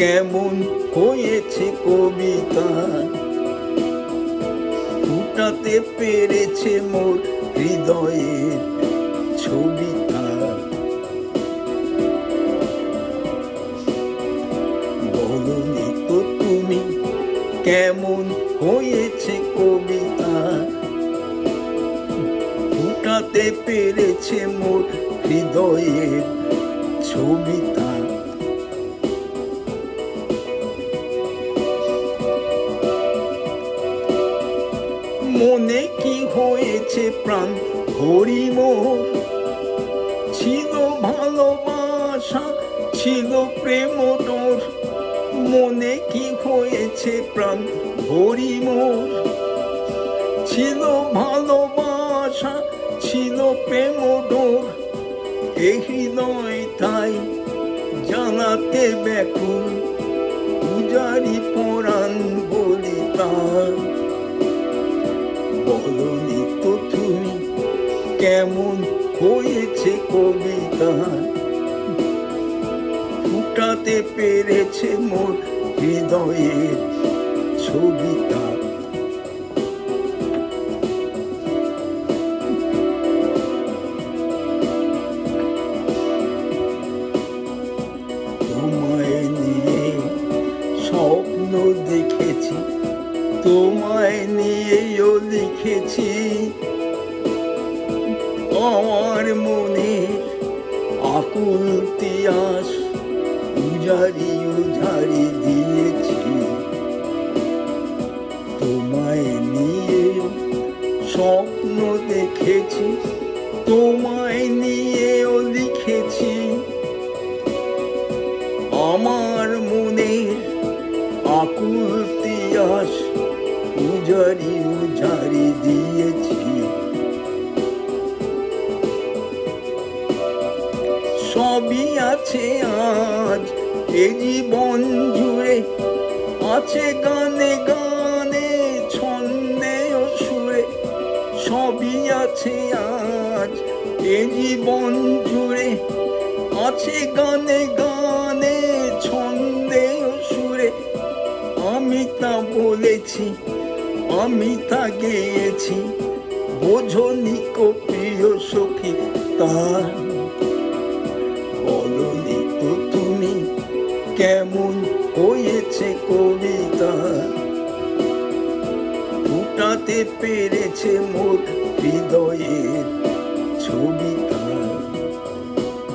কেমন হয়েছে কবিতা, ফুটাতে পেরেছে মোর হৃদয়ের ছবিটা। বলনি তো তুমি কেমন হয়েছে কবিতা, ফুটাতে পেরেছে মোর হৃদয়ের ছবিটা। মনে কি হয়েছে প্রাণ ভরি মোর, ছিল ভালোবাসা ছিল প্রেম তোর। মনে কি হয়েছে প্রাণ ভরি মোর, ছিল ভালোবাসা ছিল প্রেম তোর। এই হৃদয় তাই জানাতে ব্যাকুল, পূজারি পরাণ বলি তার। বলনি তো তুমি কেমন হয়েছে কবিতা, ফুটাতে পেরেছে মোর হৃদয়ের ছবিটা। তোমায় নিয়ে স্বপ্ন দেখেছি, তোমায় নিয়েও লিখেছি। আমার মনে আকুল তিয়াস উজাড়ি উজাড়ি দিয়েছি। তোমায় নিয়েও স্বপ্ন দেখেছি, তোমায় নিয়েও লিখেছি। আমার মনের আকুল তিয়াস উজাড়ি উজাড়ি দিয়েছি। সবই আছে আজ এ জীবন জুড়ে, আছে গানে গানে ছন্দে ও সুরে। সবই আছে আজ এ জীবন জুড়ে, আছে গানে গানে ছন্দে ও সুরে। আমি তা বলেছি, আমি তা গেয়েছি, বোঝনি কো প্রিয় সখী তা। বলনি তো তুমি কেমন হয়েছে কবিতা, ফুটাতে পেরেছে মোর হৃদয়ের